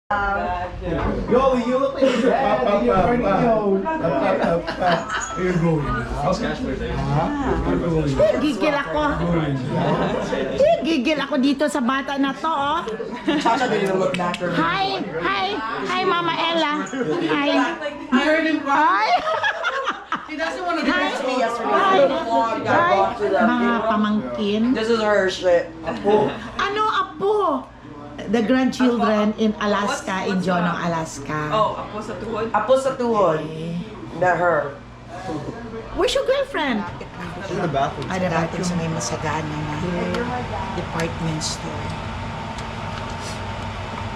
Yo, you look like your dad and you're burning yo. You're going. How's cash flow today? Gigil ako. Gigil ako dito sa bata na to, oh. Chacha didn't look natural. Hi, Mama Ella. Hi. I heard him cry. Hi. He doesn't want to give it to me yesterday. Hi. The vlog got Hi. brought to the Mga funeral. pamangkin. This is her shit. Apo. Ano, Apo? The grandchildren in Alaska, in Jono, Alaska. Oh, apo sa tuhod? Apo sa tuhod. Not her. Where's your girlfriend? In the bathroom. Ada natin sa may masagana na department store.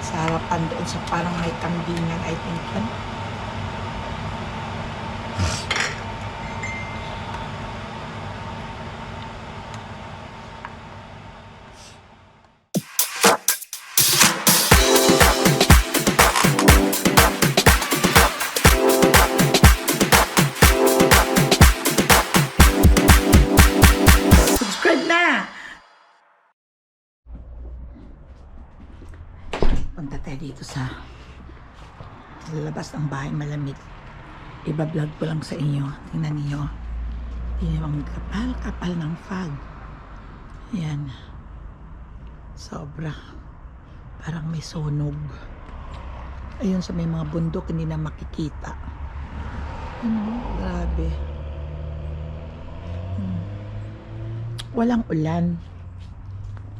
Sa harapan doon sa parang may kambingan, I think yun. Subscribe na! Punta tayo dito sa labas ng bahay, malamig. Iba-vlog ko lang sa inyo. Tingnan niyo. Yung kapal-kapal ng fog. Yan. Sobra. Parang may sunog. Ayun sa may mga bundok, hindi na makikita. Grabe. Walang ulan.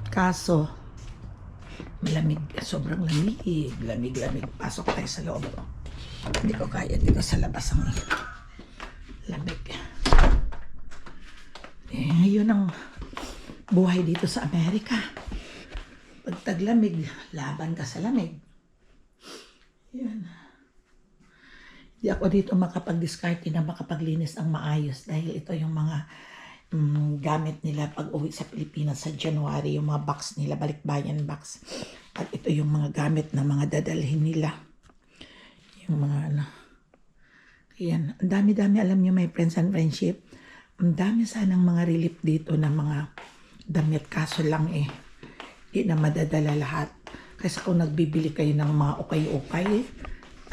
Kaso, malamig. Sobrang lamig. Lamig. Pasok tayo sa loob. Hindi ko kaya dito sa labas ang lamig. Yun ang buhay dito sa Amerika. Pag taglamig, laban ka sa lamig. Yan. Hindi ako dito makapag-discard na makapaglinis ang maayos dahil ito yung mga gamit nila pag uwi sa Pilipinas sa January, yung mga box nila, balikbayan box. At ito yung mga gamit na mga dadalhin nila. Yung mga ano. Yan. Ang dami-dami, alam nyo, may friends and friendship. Ang dami sanang mga relief dito na mga damit. Kaso lang hindi na madadala lahat. Kasi kung nagbibili kayo ng mga ukay-ukay,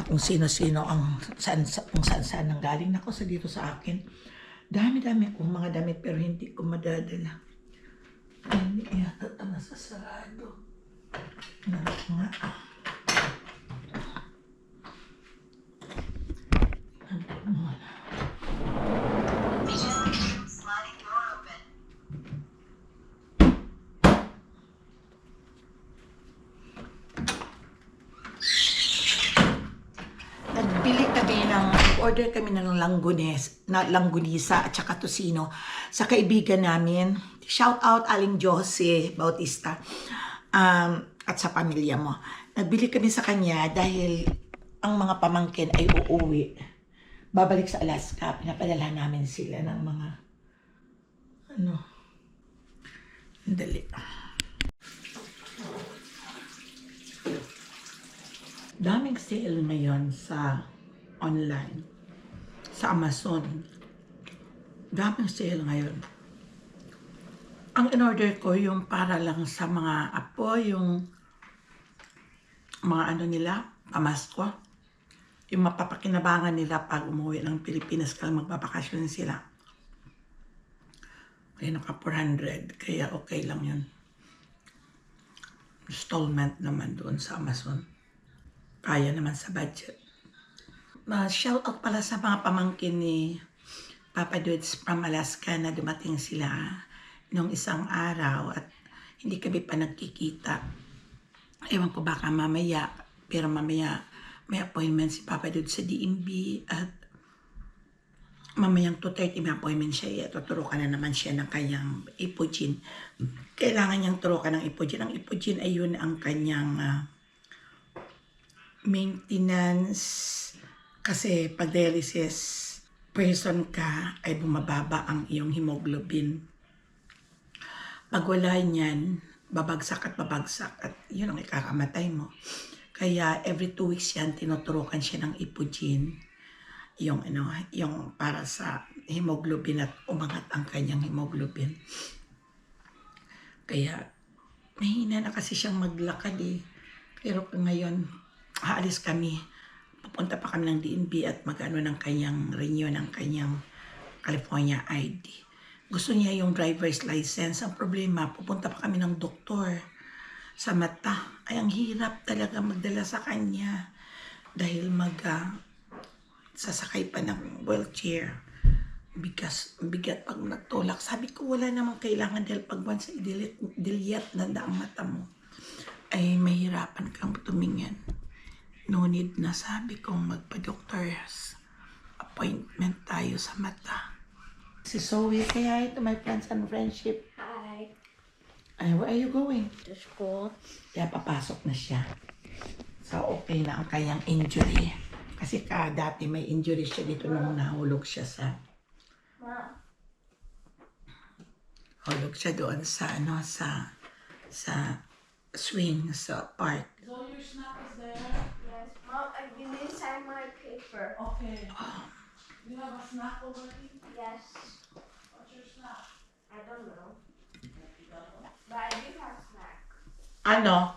kung sino-sino kung saan-saan ang galing. Nako, sa dito sa akin. Dami-dami akong mga damit pero hindi ko madadala. Hindi yata ito nasasarado. Naku nga. Order kami ng langgonisa at saka tosino sa kaibigan namin. Shout out Aling Jose Bautista at sa pamilya mo. Nagbili kami sa kanya dahil ang mga pamangkin ay uuwi. Babalik sa Alaska. Pinapadala namin sila ng mga dali. Daming sale ngayon sa online, sa Amazon. Daming sale ngayon. Ang in-order ko yung para lang sa mga apo, yung mga nila, pamasko. Yung mapapakinabangan nila pag umuwi ng Pilipinas kung magbabakasyon sila. Kaya naka 400, kaya okay lang yun. Installment naman doon sa Amazon. Kaya naman sa budget. Shout out pala sa mga pamangkin ni Papa Dudes from Alaska na dumating sila nung isang araw at hindi kami pa nagkikita. Ewan ko baka mamaya, pero mamaya may appointment si Papa Dudes sa DMV at mamayang 2:30 may appointment siya. Tuturukan na naman siya ng kanyang Ipugin. Kailangan niyang turukan ng Ipugin. Ang Ipugin ay yun ang kanyang maintenance. Kasi pag dialysis person ka ay bumababa ang iyong hemoglobin. Pag wala niyan, babagsak at yun ang ikakamatay mo. Kaya every 2 weeks yan, tinuturukan siya ng Ipugin. Yung para sa hemoglobin at umangat ang kanyang hemoglobin. Kaya mahina na kasi siyang maglakad eh. Pero ngayon, aalis kami. Pupunta pa kami ng DNB at mag-ano ng kanyang renew ng kanyang California ID. Gusto niya yung driver's license. Ang problema, pupunta pa kami ng doktor sa mata. Ay, ang hirap talaga magdala sa kanya dahil sasakay pa ng wheelchair. Bigat pag nagtulak. Sabi ko, wala namang kailangan dahil pag once diliyat na ang mata mo, ay mahirapan kang tumingin. No need na, sabi kong magpa-doctor's appointment tayo sa mata. Si Zoe, say hi to my friends and friendship. Hi. Ay, where are you going? To school. Kaya papasok na siya. So, okay na ang kanyang injury. Kasi dati may injury siya dito nung nahulog siya sa... Hulog siya doon sa, sa swing, sa park. So your snack is there? Yes, Mom, I didn't sign my paper. Okay. You have a snack already? Yes. What's your snack? I don't know. But I do have snack. Ano?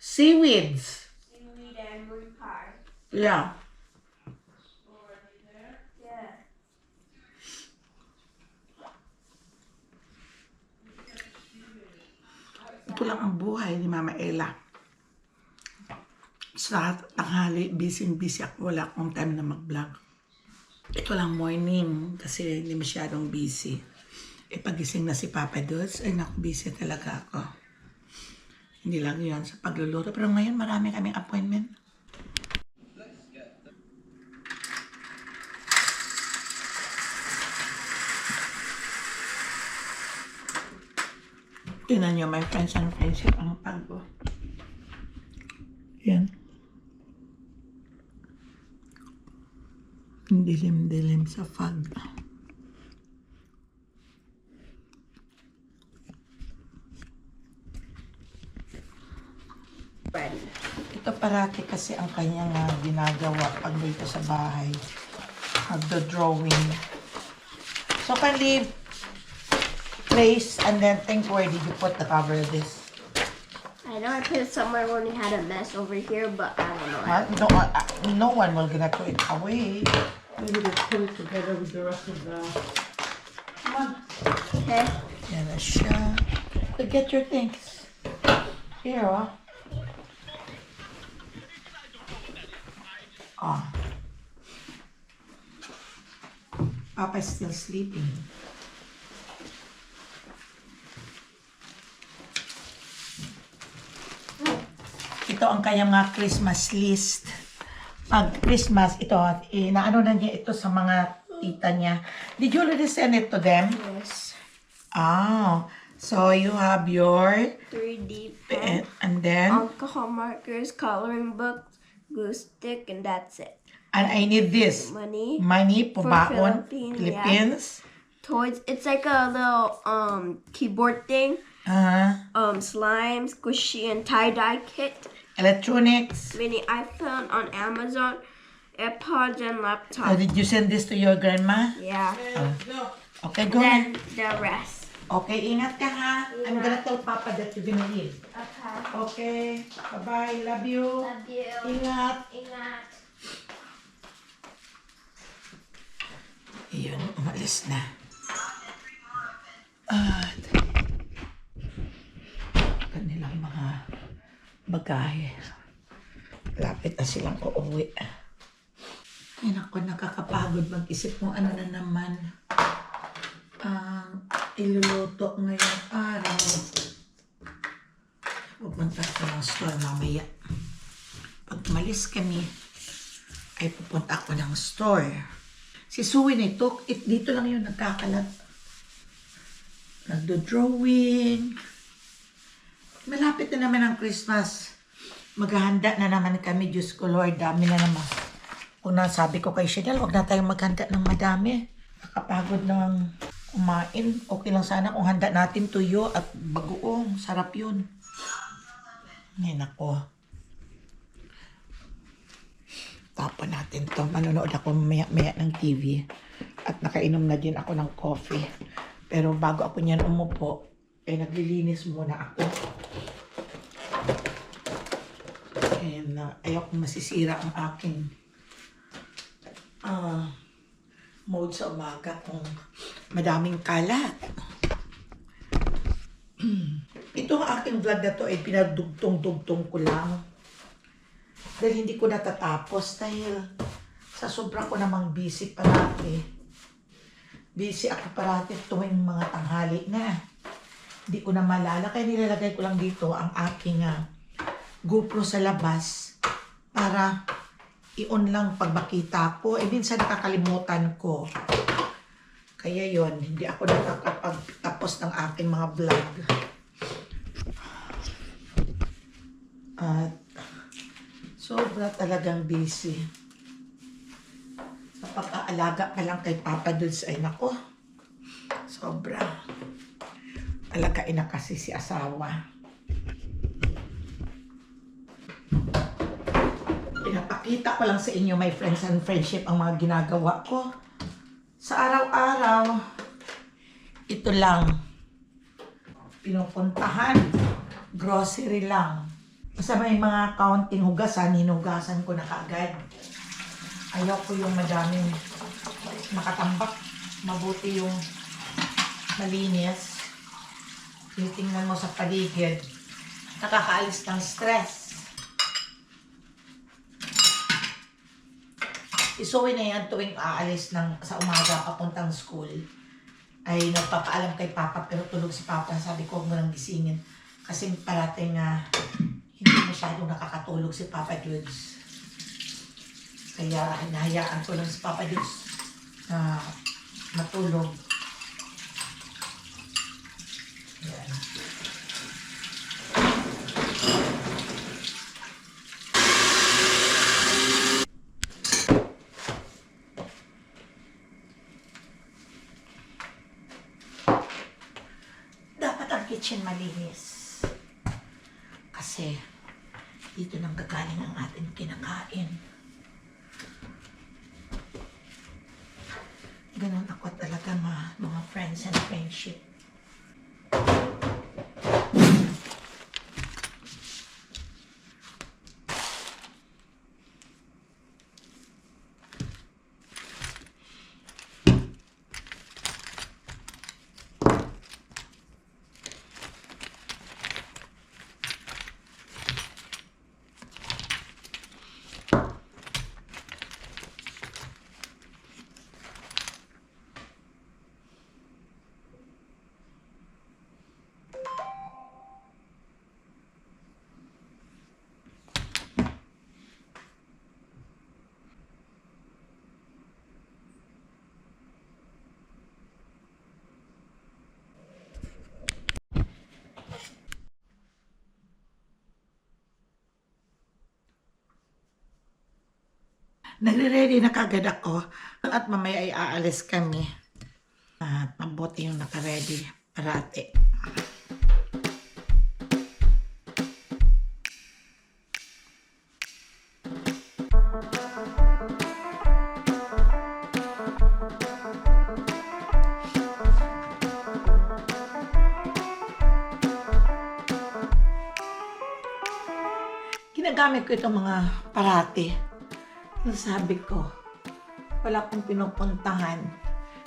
Seaweeds. Seaweed and moon pie. Yeah. Already there? Yeah. Ito lang ang buhay ni Mama Ella. Sa tanghali, busy ako. Wala akong time na mag-vlog. Ito lang morning kasi hindi masyadong busy. Pagising na si Papa Dudes, ay naku, busy talaga ako. Hindi lang yun sa pagluluto. Pero ngayon marami kaming appointment. Tingnan nyo, my friends and friendship, ang pagbo. Yan. Ang dilim-dilim sa fog. Ready. Ito parati kasi ang kanyang ginagawa pag dito sa bahay. Magdo-drawing. So, can leave place and then think where did you put the cover of this? I know I put it somewhere when we had a mess over here, but I don't know. What? No one will gonna throw it away. Maybe they put it together with the rest of the... Come on. Okay. Yan na siya. So, get your things. Here, oh. Oh. Papa's still sleeping. Ito ang kanyang mga Christmas list. Pag Christmas, ito, inaano na niya ito sa mga tita niya. Did you already send it to them? Yes. Oh, so you have your 3D pen, and then alcohol markers, coloring books, glue stick, and that's it. and I need this Money, money For pubaon Philippines, Philippines. toys. It's like a little keyboard thing. Slime, squishy, and tie-dye kit. Electronics. Mini iPhone on Amazon, AirPods, and laptop. Did you send this to your grandma? Yeah. Okay, go Then ahead. the rest. Okay, ingat ka ha. I'm gonna tell Papa that you're gonna leave. Okay. Okay, bye-bye. Love you. Love you. Ingat. Ingat. Ayun, umalis na. At kanilang mga bagahe. Lapit na silang uuwi. Ay naku, nakakapagod mag-isip kung ano na naman ang iluluto ngayong araw. Pupunta sa ng store mamaya. Pag umalis kami, ay pupunta ako ng store. Si Suwin ito, dito lang yun nagkakalat. Nagdo-drawing. Malapit na naman ang Christmas. Maghahanda na naman kami, Diyos ko Lord, dami na naman. Kung nasabi ko kay Chanel, huwag na tayong maghanda ng madami. Nakapagod ng kumain. Okay lang sana kung handa natin tuyo at bagoong. Sarap yun. Ngayon ako. Tapon natin to. Manonood ako maya ng TV. At nakainom na din ako ng coffee. Pero bago ako niyan umupo, naglilinis muna ako. And ayokong masisira ang aking mode sa umaga kung madaming kalat. Itong aking vlog na to ay pinadugtong-dugtong ko lang. Dahil hindi ko natatapos dahil sa sobra ko namang busy parati. Busy ako parati tuwing mga tanghali na. Hindi ko na malala kaya nilalagay ko lang dito ang aking GoPro sa labas para i-on lang pag makita ko. Minsan nakakalimutan ko. Kaya yon hindi ako nakakapagtapos ng aking mga vlog. At sobra talagang busy. Sa pag-aalaga pa lang kay Papa Dudes ay nako. Sobra. Alagain na kasi si asawa. Pinapakita ko lang sa inyo, my friends and friendship, ang mga ginagawa ko. Sa araw-araw, ito lang. Pinupuntahan, grocery lang. Basta may mga counting hugasan, hinugasan ko na kaagad. Ayaw ko yung madaming nakatambak. Mabuti yung malinis. Titingnan mo sa paligid. Nakakaalis ng stress. Isuwi na yan tuwing aalis sa umaga papuntang school. Ay nagpapaalam kay Papa pero tulog si Papa. Sabi ko huwag mo nang gisingin. Kasi parating hindi masyadong nakakatulog si Papa Dudes. Kaya hinahayaan ko lang si Papa Dudes na matulog. Yan. Dapat ang kitchen malinis. Kasi dito nang gagaling ang ating kinakain. Ganun ako talaga mga friends and friendship. Nagre-ready na kagad ako at mamaya ay aalis kami. At mabuti yung naka-ready parati. Ginagamit ko itong mga parati. Sabi ko, wala akong pinupuntahan.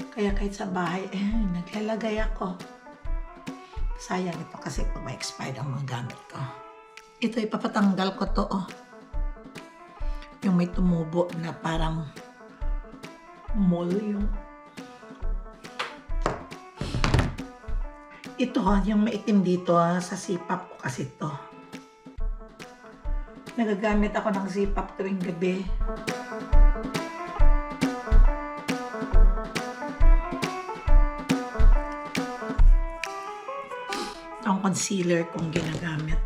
Kaya kahit sa bahay, naglalagay ako. Sayang ito kasi pag may expired ang mga gamit ko. Ito, ipapatanggal ko to. Yung may tumubo na parang mole yung... Ito, yung maitim dito sa sipap ko kasi to. Nagagamit ako ng sipap tuwing gabi. Ang concealer kong ginagamit.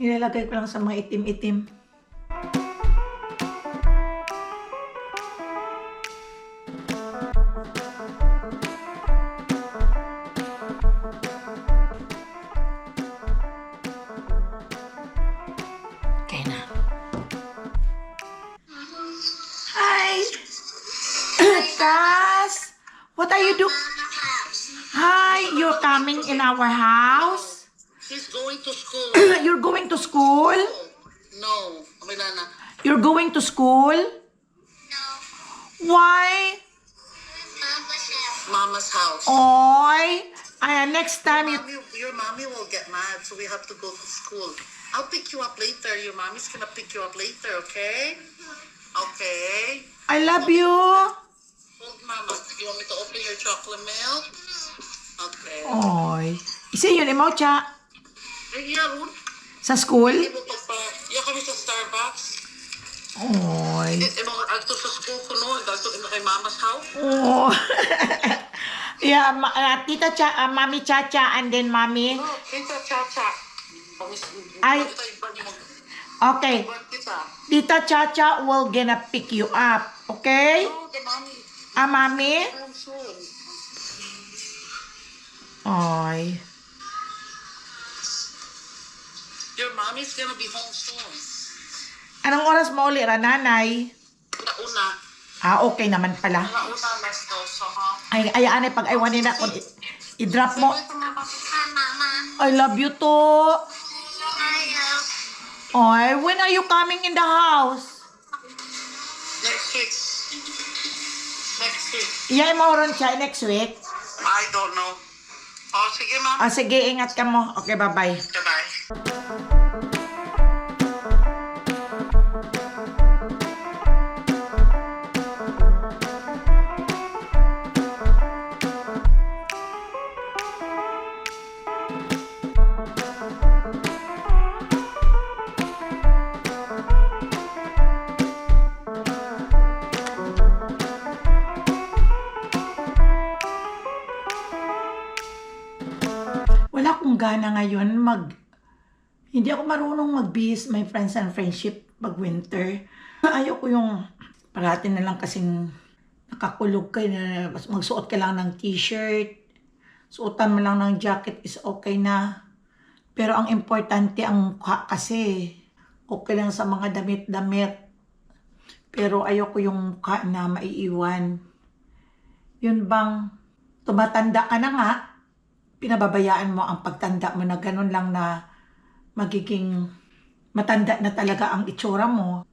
Nilalagay ko lang sa mga itim-itim. What are you doing? Hi, you coming in our house? He's going to school. You're going to school? No. Milana. You're going to school? No. Why? Mama's house. Oy. Next time you... Your mommy will get mad, so we have to go to school. I'll pick you up later. Your mommy's gonna pick you up later, okay? Okay. I love you. Hold mama. You want me to open your chocolate milk? Okay. Oy. Isa yun, imo, cha. Yeah, Sa school? ito pa. Yeah, kami sa Starbucks. Oy. Agto sa school ko no. Agto kay mama's house. Oh. Yeah, Tita Cha, Mami Chacha, and then Mami. No, kita Chacha. Ay. Okay. Tita Chacha will gonna pick you up. Okay? No, the mommy. Mami? Home soon. Oy. Your mommy's gonna be home soon. Anong oras mo ulit, nanay? Nauna. Okay naman pala. Nauna, let's go. So, ha? Ay, anay, pag aywanin na, kung i-drop mo. Hi, mama. I love you too. Oy, when are you coming in the house? Next week. Next week. Iyay mo ron siya next week. I don't know. Oh, sige, mama. Sige, ingat ka mo. Okay, bye-bye. Bye-bye. Wala akong gana ngayon hindi ako marunong magbihis my friends and friendship pag winter. Ayaw ko yung parati na lang kasing nakakulog ka na magsuot ka lang ng t-shirt, suotan mo lang ng jacket is okay na. Pero ang importante ang mukha kasi okay lang sa mga damit-damit. Pero ayaw ko yung mukha na maiiwan. Yun bang tumatanda ka na nga, pinababayaan mo ang pagtanda mo na ganun lang na magiging matanda na talaga ang itsura mo.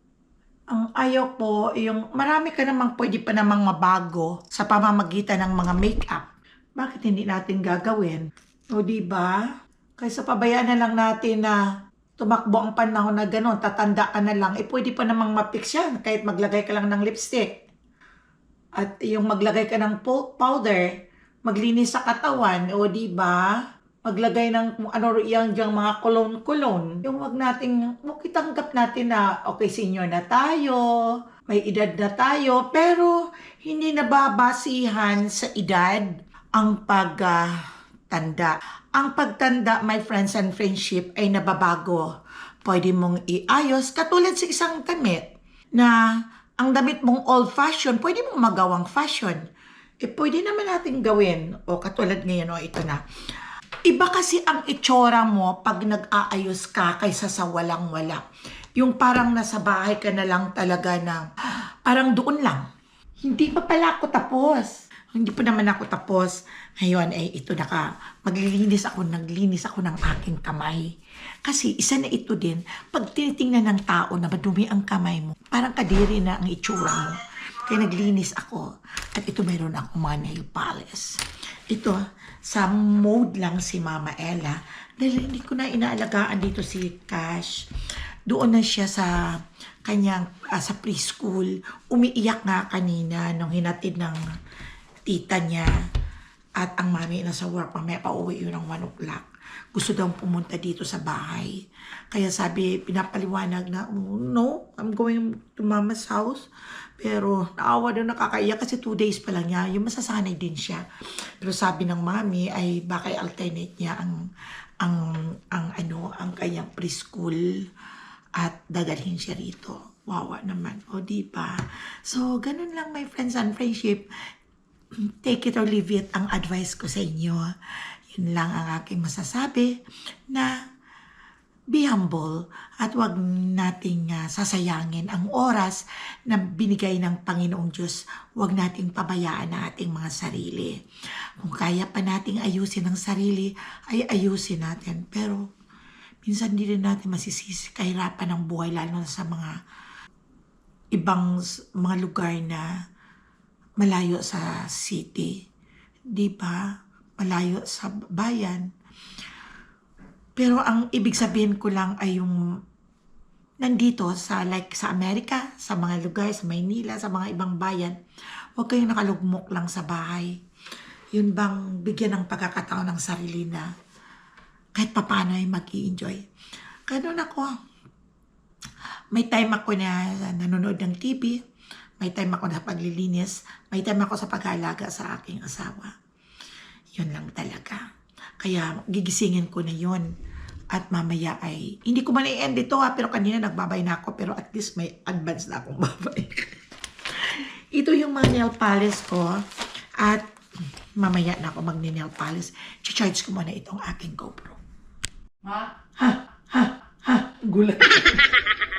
Ang ayaw po, yung marami ka namang pwede pa namang mabago sa pamamagitan ng mga makeup. Bakit hindi natin gagawin? O diba? Kaysa pabayaan na lang natin na tumakbo ang panahon na ganun, tatanda ka na lang, pwede pa namang mapix yan kahit maglagay ka lang ng lipstick. At yung maglagay ka ng powder, maglinis sa katawan, o di ba? Maglagay ng ano yang mga cologne. Yung wag itanggap natin na okay, senior na tayo, may edad na tayo, pero hindi nababasihan sa edad ang pagtanda. Ang pagtanda, my friends and friendship, ay nababago. Pwede mong iayos, katulad sa isang damit, na ang damit mong old-fashioned, pwede mong magawang fashion. Pwede naman natin gawin. O katulad ngayon, ito na. Iba kasi ang itsura mo pag nag-aayos ka kaysa sa walang-wala. Yung parang nasa bahay ka na lang talaga na parang doon lang. Hindi pa pala ako tapos. Hindi pa naman ako tapos. Ngayon, ito naglinis ako ng aking kamay. Kasi isa na ito din, pag tinitingnan ng tao na madumi ang kamay mo, parang kadiri na ang itsura mo. Kaya naglinis ako. At ito mayroon akong mga nail polish. Ito, sa mode lang si Mama Ella. Dahil hindi ko na inaalagaan dito si Cash. Doon na siya sa kanyang, sa preschool. Umiiyak nga kanina nung hinatid ng tita niya. At ang mami nasa work, mamaya pauwi yun ng 1 o'clock. Gusto daw pumunta dito sa bahay. Kaya sabi, pinapaliwanag na, oh, no, I'm going to Mama's house. Pero naawa daw, nakakaiyak kasi 2 days pa lang niya. Yung masasanay din siya. Pero sabi ng mami ay baka alternate niya ang kanyang preschool at dadalhin siya rito. Wawa naman. O, diba? So, ganun lang my friends and friendship. Take it or leave it ang advice ko sa inyo. Yun lang ang aking masasabi na be humble at huwag nating sasayangin ang oras na binigay ng Panginoong Diyos. Huwag nating pabayaan ang ating mga sarili. Kung kaya pa nating ayusin ang sarili, ay ayusin natin. Pero minsan hindi rin natin masisisi kahirapan ng buhay, lalo na sa mga ibang mga lugar na malayo sa city. Di ba? Malayo sa bayan. Pero ang ibig sabihin ko lang ay yung nandito sa sa Amerika, sa mga lugar, sa Maynila, sa mga ibang bayan, huwag kayong nakalugmok lang sa bahay. Yun bang bigyan ng pagkakataon ng sarili na kahit papaano ay mag-i-enjoy. Ganun ako. May time ako na nanonood ng TV, may time ako na paglilinis, may time ako sa pag-aalaga sa aking asawa. Yun lang talaga. Kaya gigisingin ko na yun. At mamaya ay, hindi ko man i-end ito pero kanina nagbabay na ako, pero at least may advance na akong babay. Ito yung mga nail polish ko. At mamaya na ako mag-nail polish. Charge ko muna itong aking GoPro. Gulat.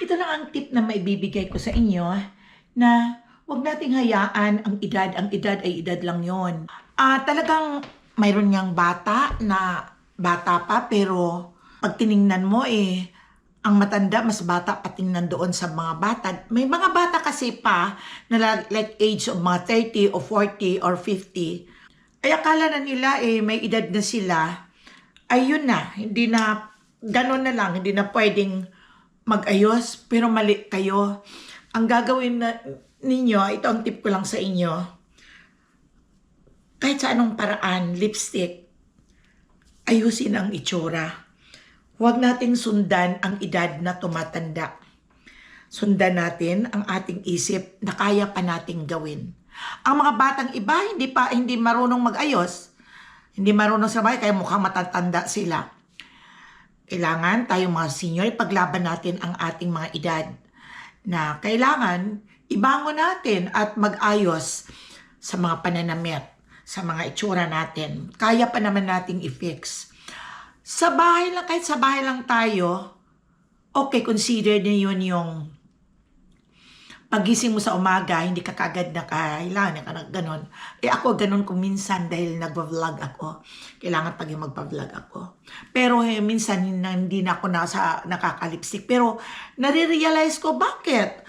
Ito lang ang tip na maibibigay ko sa inyo na huwag nating hayaan ang edad. Ang edad ay edad lang yon. Talagang mayroon niyang bata na bata pa, pero pag tiningnan mo ang matanda mas bata patingnan doon sa mga bata. May mga bata kasi pa na like age of mga 30 o 40 or 50. Ay akala na nila may edad na sila. Ayun na, hindi na gano'n na lang, hindi na pwedeng mag-ayos, pero mali kayo. Ang gagawin na ninyo, ito ang tip ko lang sa inyo. Kahit sa anong paraan, lipstick, ayusin ang itsura. Huwag nating sundan ang edad na tumatanda. Sundan natin ang ating isip na kaya pa nating gawin. Ang mga batang iba, hindi marunong mag-ayos. Hindi marunong sa bahay, kaya mukhang matatanda sila. Kailangan tayong mga senior, ipaglaban natin ang ating mga edad. Na kailangan, ibangon natin at mag-ayos sa mga pananamit, sa mga itsura natin. Kaya pa naman nating i-fix. Sa bahay lang, kahit sa bahay lang tayo, okay, consider na yun yung pagising mo sa umaga, hindi ka kagad na kailangan ka na ganon. Ako ganon kung minsan dahil nagpa-vlog ako. Kailangan pag yung magpa-vlog ako. Pero minsan hindi na ako nakakalipstick. Pero nare-realize ko bakit?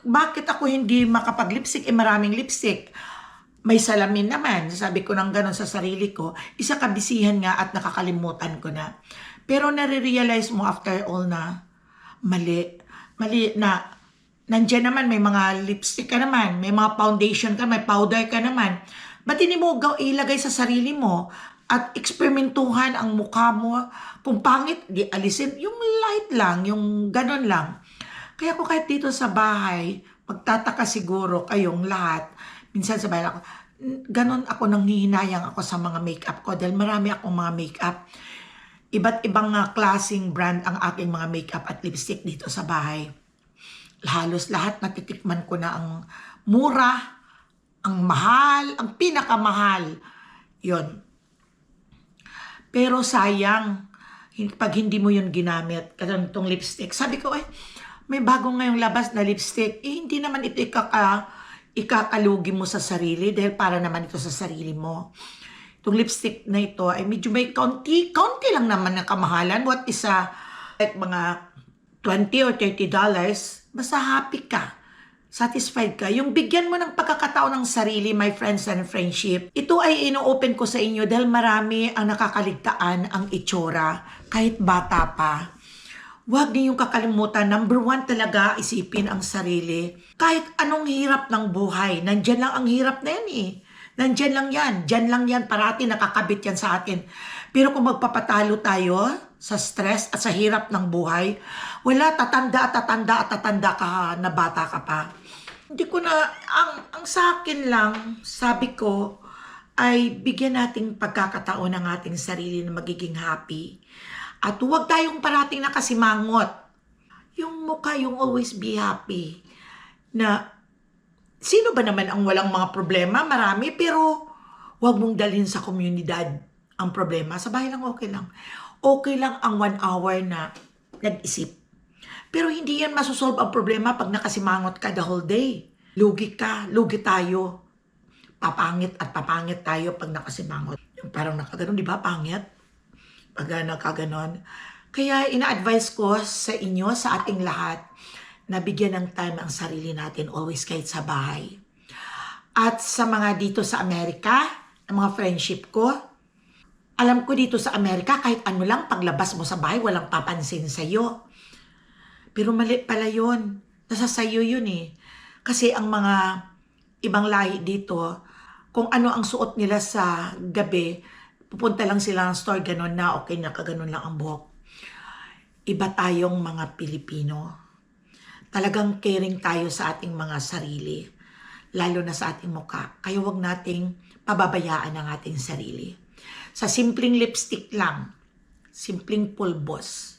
Bakit ako hindi makapag-lipstick? Maraming lipstick. May salamin naman. Sabi ko nang ganon sa sarili ko. Isa kabisihan nga at nakakalimutan ko na. Pero nare-realize mo after all na mali na nandiyan naman, may mga lipstick ka naman, may mga foundation ka, may powder ka naman. Ba't hindi mo ilagay sa sarili mo at eksperimentuhan ang mukha mo? Kung pangit, di alisin. Yung light lang, yung ganon lang. Kaya ko kahit dito sa bahay, magtataka siguro kayong lahat, minsan sa bahay ako, ganon ako nanghihinayang ako sa mga makeup ko dahil marami akong mga makeup. Iba't ibang klaseng brand ang aking mga makeup at lipstick dito sa bahay. Halos lahat natitikman ko na ang mura, ang mahal, ang pinakamahal. Yun. Pero sayang, pag hindi mo yun ginamit, katulad itong lipstick. Sabi ko, may bagong ngayong labas na lipstick. Hindi naman ito ikakalugi mo sa sarili dahil para naman ito sa sarili mo. Itong lipstick na ito ay medyo may kaunti lang naman ng kamahalan. What is like mga $20 or $30, basta happy ka, satisfied ka. Yung bigyan mo ng pagkakataon ng sarili, my friends and friendship, ito ay ino-open ko sa inyo dahil marami ang nakakaligtaan ang itsura, kahit bata pa. Huwag niyong kakalimutan, number 1 talaga, isipin ang sarili. Kahit anong hirap ng buhay, nandyan lang ang hirap na yan Nandyan lang yan, dyan lang yan, parati nakakabit yan sa atin. Pero kung magpapatalo tayo sa stress at sa hirap ng buhay, wala, tatanda ka na bata ka pa. Hindi ko na, ang sa akin lang, sabi ko, ay bigyan nating pagkakataon ng ating sarili na magiging happy. At huwag tayong parating nakasimangot. Yung mukha, yung always be happy. Na, sino ba naman ang walang mga problema? Marami, pero huwag mong dalhin sa komunidad ang problema. Sa bahay lang, okay lang. Okay lang ang 1 hour na nag-isip. Pero hindi yan masosolve ang problema pag nakasimangot ka the whole day. Lugi ka, lugi tayo. Papangit at papangit tayo pag nakasimangot. Yung parang nakaganon, di ba? Pangit. Pag nakaganon. Kaya ina-advise ko sa inyo, sa ating lahat, na bigyan ng time ang sarili natin always kahit sa bahay. At sa mga dito sa Amerika, ang mga friendship ko, alam ko dito sa Amerika, kahit ano lang, paglabas mo sa bahay, walang papansin sa'yo. Pero mali pala yun. Nasa sayo yun eh. Kasi ang mga ibang lahi dito, kung ano ang suot nila sa gabi, pupunta lang sila ng store, ganun na, okay, nakaganon lang ang buhok. Iba tayong mga Pilipino. Talagang caring tayo sa ating mga sarili, lalo na sa ating mukha. Kaya huwag nating pababayaan ang ating sarili. Sa simpleng lipstick lang, simpleng pulbos.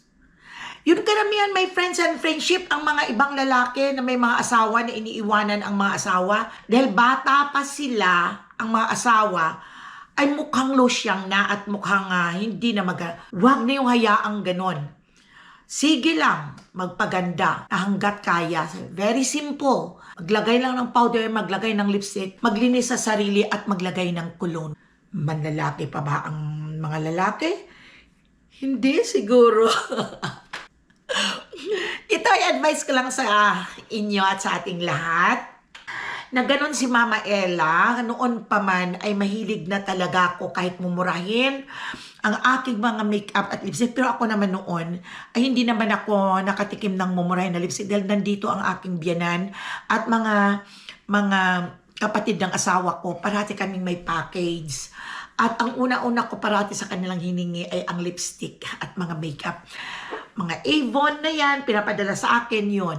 Yun karamihan, my friends and friendship, ang mga ibang lalaki na may mga asawa na iniiwanan ang mga asawa, dahil bata pa sila, ang mga asawa, ay mukhang losyang na at mukhang hindi na Huwag na yung hayaang ganon. Sige lang, magpaganda na hanggat kaya. Very simple. Maglagay lang ng powder, maglagay ng lipstick, maglinis sa sarili at maglagay ng cologne. Manlalaki pa ba ang mga lalaki? Hindi siguro. Ito ay advice ko lang sa inyo at sa ating lahat. Na ganun si Mama Ella, noon pa man ay mahilig na talaga ako kahit mumurahin ang aking mga makeup at lipstick. Pero ako naman noon ay hindi naman ako nakatikim ng mumurahin na lipstick dahil nandito ang aking biyanan at mga kapatid ng asawa ko. Parati kaming may package. At ang una-una ko parati sa kanilang hiningi ay ang lipstick at mga makeup. Mga Avon na yan, pinapadala sa akin yon.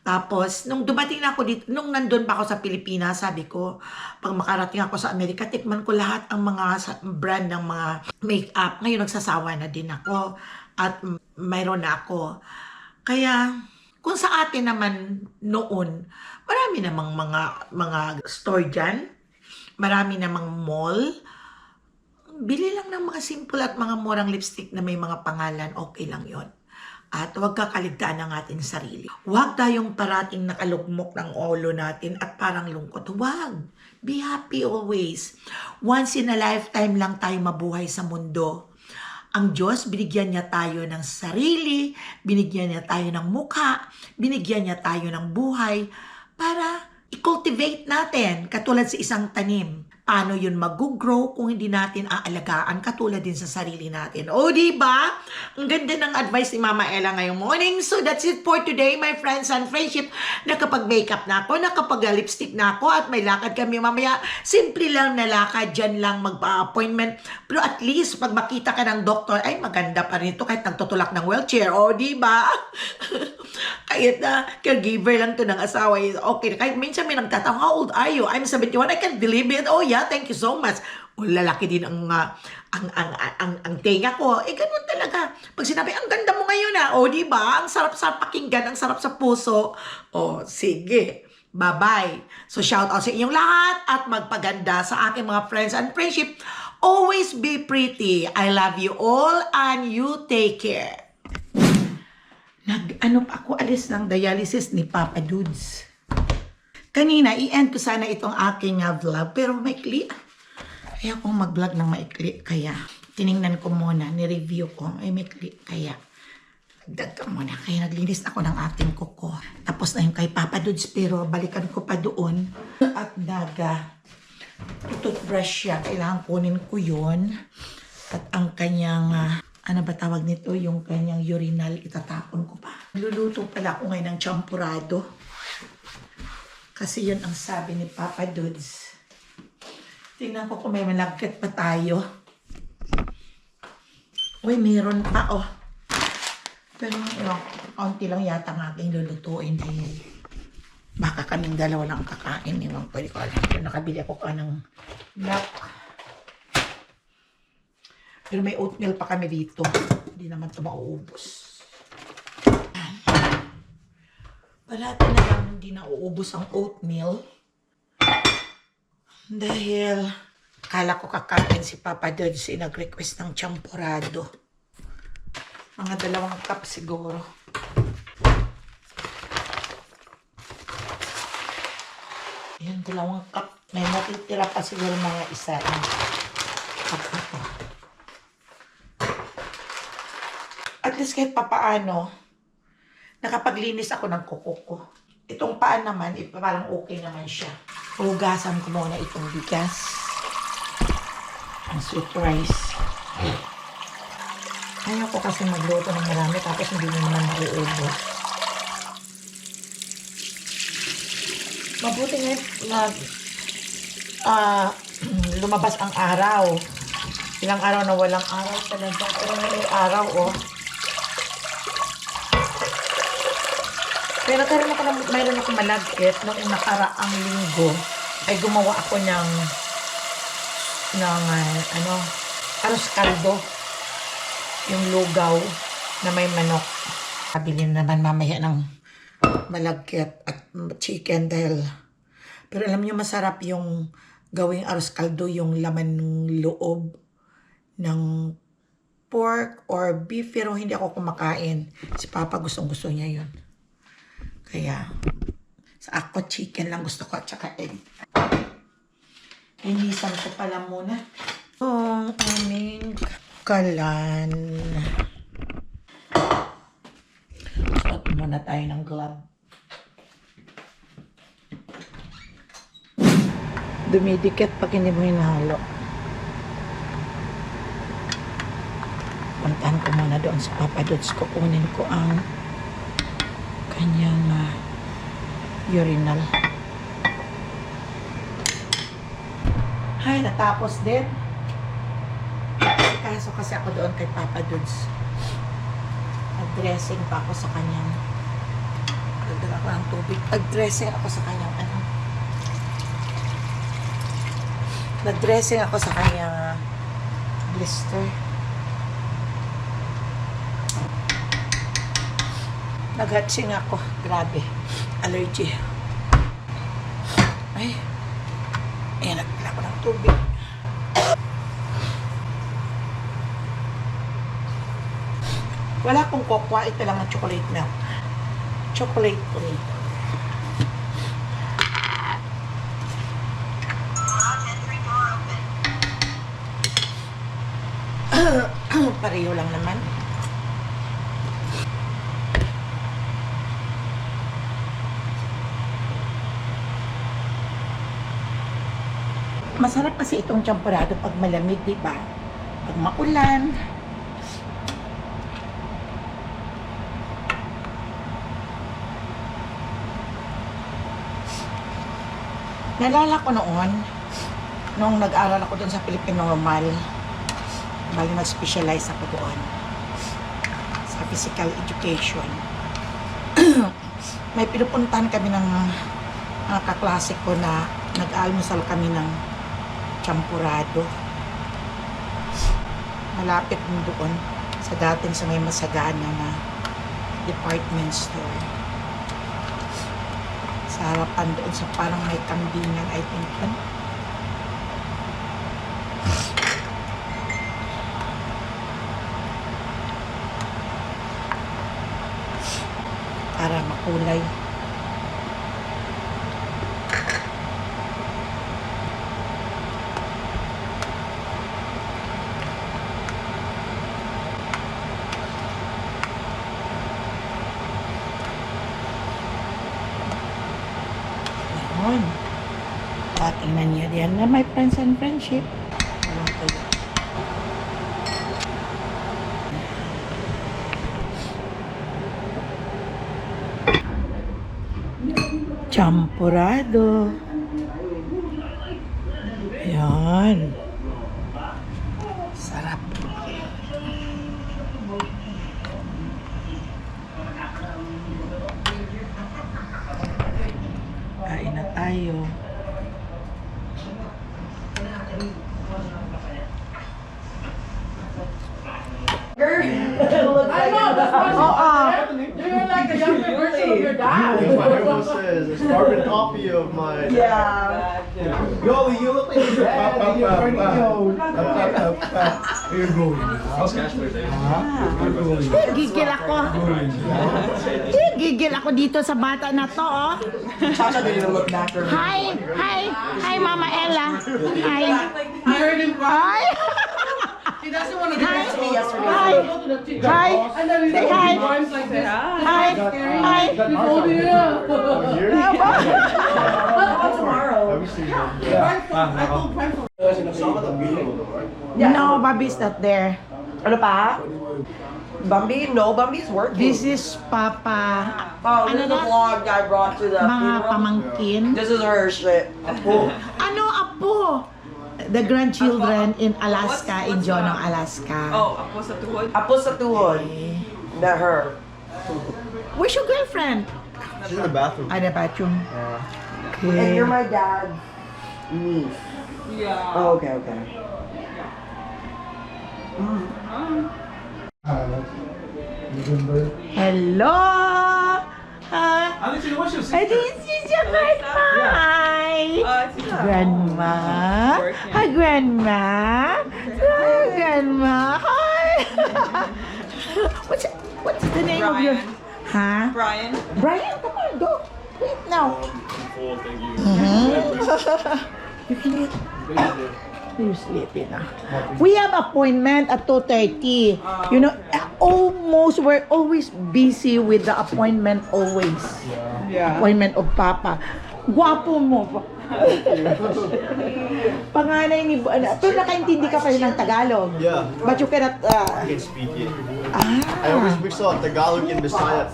Tapos, nung dumating na ako dito, nung nandun pa ako sa Pilipinas, sabi ko, pag makarating ako sa Amerika, tikman ko lahat ang mga brand ng mga makeup. Ngayon, nagsasawa na din ako at mayroon na ako. Kaya, kung sa atin naman noon, marami namang mga store dyan, marami namang mall. Bili lang ng mga simple at mga murang lipstick na may mga pangalan, okay lang yon. At huwag kakaligtaan ng ating sarili. Huwag tayong parating nakalugmok ng ulo natin at parang lungkot. Huwag. Be happy always. Once in a lifetime lang tayo mabuhay sa mundo. Ang Diyos, binigyan niya tayo ng sarili, binigyan niya tayo ng mukha, binigyan niya tayo ng buhay para i-cultivate natin katulad sa isang tanim. Paano yun mag-grow kung hindi natin aalagaan katulad din sa sarili natin? O, diba? Ang ganda ng advice ni Mama Ella ngayong morning. So, that's it for today, my friends and friendship. Nakapag-makeup na ako, nakapag-lipstick na ako, at may lakad kami mamaya. Simple lang na lakad, dyan lang magpa-appointment. Pero at least, pag makita ka ng doktor, ay maganda pa rin ito kahit nagtutulak ng wheelchair. O, diba? Kahit na caregiver lang to ng asawa. Okay, kahit minsan may nagtatawag, how old are you? I'm 71. I can't believe it. Oh, yeah, thank you so much. O, lalaki din ang tenga ko. Eh, ganun talaga. Pag sinabi, ang ganda mo ngayon O, diba? Ang sarap sa pakinggan, ang sarap sa puso. O, sige. Bye-bye. So, shout out sa inyong lahat at magpaganda sa aking mga friends and friendship. Always be pretty. I love you all and you take care. Ako alis ng dialysis ni Papa Dudes. Kanina, i-end ko sana itong aking vlog, pero maikli. Ayaw kong mag-vlog ng maikli, kaya tiningnan ko muna, ni-review ko, ay maikli, kaya nagdag ka muna. Kaya naglinis ako ng ating kuko. Tapos na yung kay Papa Dudes, pero balikan ko pa doon. At toothbrush siya, kailangan kunin ko yun. At ang kanyang... ano ba tawag nito? Yung kanyang urinal, itatapon ko pa. Luluto pala ako ngayon ng champurado. Kasi yun ang sabi ni Papa Dudes. Tingnan ko kung may malagkat pa tayo. Uy, meron pa Pero kaunti lang yata ang aking lulutuin. Baka kaming dalawa lang kakain. Pwede ko alam. Nakabili ako ng black. Pero may oatmeal pa kami dito. Hindi naman ito mauubos. Parati na lang hindi nauubos ang oatmeal. Dahil kala ko kakain si Papa Dudes, nag-request ng champurado. Mga 2 cup siguro. Yan, 2 cup. May natitira pa siguro mga isa. Cup na to. At least kahit papaano, nakapaglinis ako ng kuko ko. Itong paan naman, parang okay naman siya. Hugasan ko muna itong bigas. Ang sweet rice. Ayaw ko kasi magluto ng marami tapos hindi naman mauubos. Mabuti nga lumabas ang araw. Ilang araw na walang araw talaga. Pero may araw, oh. Pero mayroon ako malagkit nung nakaraang linggo ay gumawa ako ng arroz caldo. Yung lugaw na may manok. Pabilin naman mamaya ng malagkit at chicken dahil. Pero alam niyo masarap yung gawing arroz caldo, yung laman ng loob ng pork or beef. Pero hindi ako kumakain. Si Papa gustong-gusto niya yun. Kaya, sa ako, chicken lang gusto ko at saka egg. Inisan ko pala muna ang aming kalan. Suot muna tayo ng glove. Dumidikit pag hindi mo hinahalo. Puntahan ko muna doon sa Papa Dods. Kukunin ko ang kanyang urinal. Ay, natapos din. Kaso kasi ako doon kay Papa Dods. Nag-dressing pa ako sa kanyang dagdag ako ng tubig. Nag-dressing ako sa kanyang Nag-dressing ako sa kanyang blister. Nag-hatching ako. Grabe. Allergy. Ay. Nagpila ko ng tubig. Wala akong kokwa. Ito lang ang chocolate milk. Chocolate cream. Pareho lang naman. Masarap kasi itong champurado pag malamig, di ba? Pag maulan. Nalala ko noon, nung nag-aral ako doon sa Philippine Normal, bali nag-specialize ako doon sa physical education. May pinupuntahan kami ng mga kaklase ko na nag-almusal kami ng champurado. Malapit doon sa dating sa may Masagana na department store. Sa harapan doon sa parang may kambingan, I think yun. Para makulay. Yun. Tingnan niyo diyan na may friends and friendship. Champurado. Yan. Sarap. Kain na tayo. I know, that's what you're like a younger version of your dad. That's what everyone says. It's carbon copy of my dad. Yeah. Yo, you look like your dad and you're turning old. You're going. Gigil ako. Gigil ako dito sa bata na to, oh. Chacha didn't even look back or Hi, Mama Ella. Hi. I heard him cry. Hi. He doesn't want to go Hi. to school. Hi. Go to the teacher. Hi. And then he's Say like, hi. arms like this. Hi. Hi. He's holding it up. tomorrow. I told Frank. No, Bobby's not there. Ano pa? Bambi? No, Bambi's working. This is Papa. Oh, this ano is the na? vlog I brought to the Mga funeral. pamangkin. This is her shit. Ano, Apo? The grandchildren in Alaska, in Jono, Alaska. Oh, apo sa tuhod? Apo sa tuhod. Not her. Where's your girlfriend? She's in the bathroom. Ah, the bathroom. And Okay. you're my dad's niece. Yeah. Oh, okay, okay. Hello! I didn't see your Hi! Grandma! Hi, Grandma! Hi, Grandma! Hi! What's the name of your... Huh? Brian? Brian, come on, go! Wait now! You can eat. You're sleeping now. We have appointment at 2:30. You know, we're always busy with the appointment always. Yeah. Appointment of Papa. Gwapo mo. Panganay ni... Pero nakaintindi ka pa rin ng Tagalog. Yeah. But you cannot... I can speak it. I always mix up Tagalog and Bisaya.